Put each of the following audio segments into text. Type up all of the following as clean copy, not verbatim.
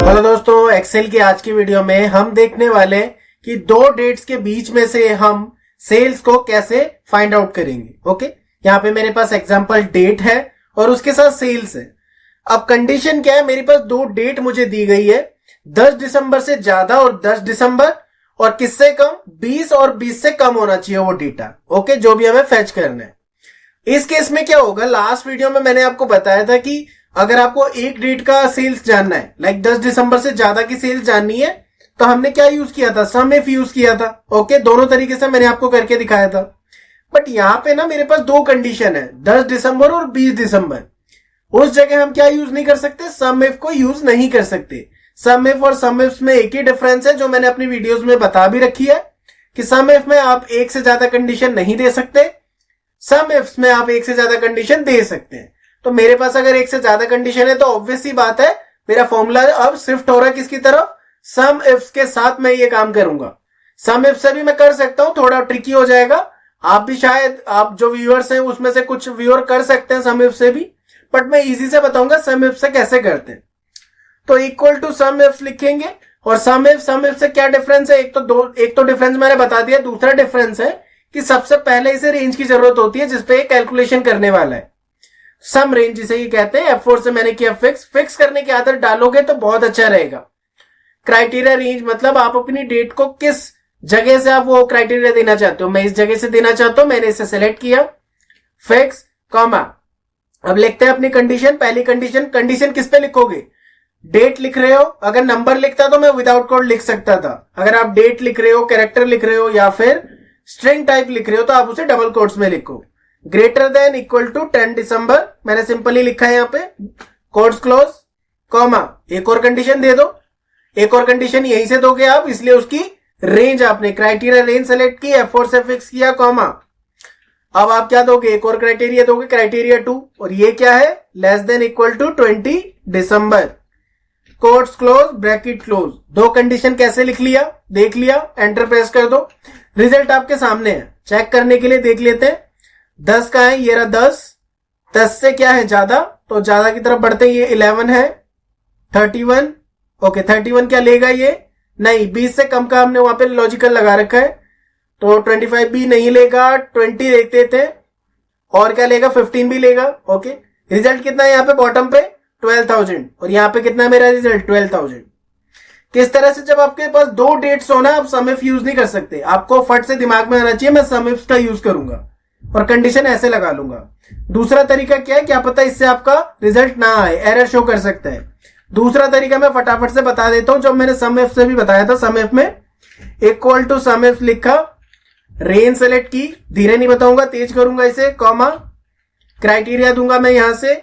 Hello दोस्तों, Excel की आज की वीडियो में हम देखने वाले कि दो डेट्स के बीच में से हम सेल्स को कैसे फाइंड आउट करेंगे। ओके, यहाँ पे मेरे पास एग्जांपल डेट है और उसके साथ सेल्स है। अब कंडीशन क्या है, मेरे पास दो डेट मुझे दी गई है, 10 दिसंबर से ज्यादा और 10 दिसंबर, और किससे कम, 20 और 20 से कम होना चाहिए वो डेटा। ओके, जो भी हमें फेच करना है। इस केस में क्या होगा, लास्ट वीडियो में मैंने आपको बताया था कि अगर आपको एक डेट का सेल्स जानना है, लाइक 10 दिसंबर से ज्यादा की सेल्स जाननी है, तो हमने क्या यूज किया था, सम इफ यूज किया था। ओके, दोनों तरीके से मैंने आपको करके दिखाया था। बट यहां पे ना मेरे पास दो कंडीशन है, 10 दिसंबर और 20 दिसंबर। उस जगह हम क्या यूज नहीं कर सकते, सम इफ को यूज नहीं कर सकते। सम इफ और सम इफ में एक ही डिफरेंस है, जो मैंने अपनी वीडियोस में बता भी रखी है कि सम इफ में आप एक से ज्यादा कंडीशन नहीं दे सकते, सम इफ में आप एक से ज्यादा कंडीशन दे सकते हैं। तो मेरे पास अगर एक से ज्यादा कंडीशन है तो ऑब्वियस सी बात है, मेरा फॉर्मूला अब शिफ्ट हो रहा है किसकी तरफ, सम इफ के साथ मैं ये काम करूंगा। सम इफ से भी मैं कर सकता हूं, थोड़ा ट्रिकी हो जाएगा। आप भी शायद, आप जो व्यूअर्स हैं उसमें से कुछ व्यूअर कर सकते हैं सम इफ से भी, बट मैं इजी से बताऊंगा सम इफ से कैसे करते हैं। तो इक्वल टू सम इफ लिखेंगे, और सम इफ से क्या डिफरेंस है, एक तो डिफरेंस मैंने बता दिया। दूसरा डिफरेंस है कि सबसे पहले इसे रेंज की जरूरत होती है जिसपे कैलकुलेशन करने वाला है, सम रेंज जिसे ये कहते हैं। F4 से मैंने किया फिक्स करने की आदत डालोगे तो बहुत अच्छा रहेगा। क्राइटेरिया रेंज मतलब आप अपनी डेट को किस जगह से आप वो क्राइटेरिया देना चाहते हो। मैं इस जगह से देना चाहता हूं, मैंने इसे सेलेक्ट किया, फिक्स कॉमा। अब लिखते हैं अपनी कंडीशन। पहली कंडीशन किस पे लिखोगे, डेट लिख रहे हो। अगर नंबर लिखता तो मैं विदाउट कोड लिख सकता था। अगर आप डेट लिख रहे हो, कैरेक्टर लिख रहे हो, या फिर स्ट्रिंग टाइप लिख रहे हो, तो आप उसे डबल कोट्स में लिखो। ग्रेटर देन इक्वल टू 10 दिसंबर, मैंने सिंपली लिखा है यहाँ पे, कोट्स क्लोज, कॉमा। एक और कंडीशन दे दो, एक और कंडीशन यहीं से दोगे आप, इसलिए उसकी रेंज आपने क्राइटेरिया रेंज सेलेक्ट की, F4 से फिक्स किया, कॉमा। अब आप क्या दोगे, एक और क्राइटेरिया दोगे, क्राइटेरिया 2, और ये क्या है, less than equal to 20 December, quotes close, bracket close. दो कंडीशन कैसे लिख लिया, देख लिया, एंटर प्रेस कर दो। रिजल्ट आपके सामने है, चेक करने के लिए देख लेते हैं। 10 का है, ये रहा 10 से क्या है ज्यादा, तो ज्यादा की तरफ बढ़ते हैं, ये 11 है, 31। ओके, 31 क्या लेगा ये, नहीं, 20 से कम का हमने वहां पे लॉजिकल लगा रखा है, तो 25 भी नहीं लेगा, 20 देखते थे, और क्या लेगा, 15 भी लेगा। ओके, रिजल्ट कितना है यहाँ पे बॉटम पे, 12,000, और यहाँ पे कितना है मेरा रिजल्ट, 12,000। किस तरह से, जब आपके पास दो डेट्स होना, आप सम इफ यूज नहीं कर सकते, आपको फट से दिमाग में आना चाहिए मैं सम इफ का यूज करूंगा और कंडीशन ऐसे लगा लूंगा। दूसरा तरीका क्या है, क्या पता इससे आपका रिजल्ट ना आए, एरर शो कर सकता है। दूसरा तरीका मैं फटाफट से बता देता हूं, जो मैंने सम इफ से भी बताया था। सम इफ में इक्वल टू सम इफ लिखा, रेंज सेलेक्ट की, धीरे नहीं बताऊंगा, तेज करूंगा इसे, कॉमा, क्राइटेरिया दूंगा मैं यहां से,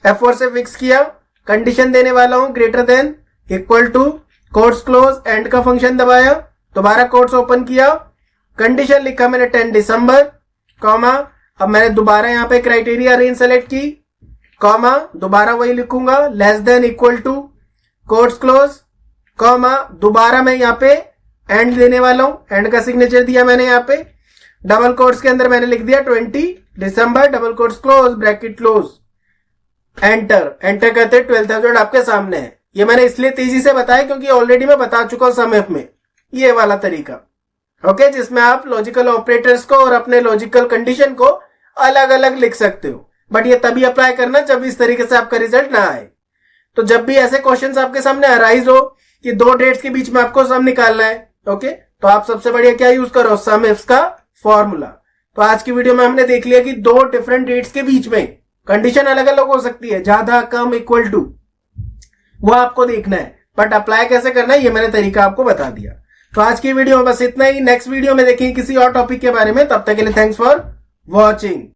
F4 से फिक्स किया, कंडीशन देने वाला हूं, greater than equal to, quotes close, and का फंक्शन दबाया, दोबारा कोट्स ओपन किया, कंडीशन लिखा मैंने 10 दिसंबर, कॉमा। अब मैंने दोबारा यहाँ पे क्राइटेरिया रेंज सेलेक्ट की, कॉमा, दोबारा वही लिखूंगा, less than equal to, quotes close, comma, दोबारा मैं यहाँ पे एंड देने वाला हूं, एंड का सिग्नेचर दिया मैंने यहाँ पे, डबल कोट्स के अंदर मैंने लिख दिया 20 दिसंबर, double quotes close, bracket close, enter करते 12,000 आपके सामने है। ये मैंने इसलिए तेजी से बताया क्योंकि ऑलरेडी मैं बता चुका हूं सम इफ में ये वाला तरीका। ओके, जिसमें आप लॉजिकल ऑपरेटर्स को और अपने लॉजिकल कंडीशन को अलग अलग लिख सकते हो, बट ये तभी अप्लाई करना जब इस तरीके से आपका रिजल्ट ना आए। तो जब भी ऐसे क्वेश्चंस आपके सामने अराइज हो कि दो डेट्स के बीच में आपको सम निकालना है, ओके, तो आप सबसे बढ़िया क्या यूज करो, सम इफ का फॉर्मूला। तो आज की वीडियो में हमने देख लिया कि दो डिफरेंट डेट्स के बीच में कंडीशन अलग अलग हो सकती है, ज्यादा कम इक्वल टू, वो आपको देखना है, बट अप्लाई कैसे करना है ये मैंने तरीका आपको बता दिया। तो आज की वीडियो में बस इतना ही। नेक्स्ट वीडियो में देखेंगे किसी और टॉपिक के बारे में, तब तक के लिए थैंक्स फॉर वॉचिंग।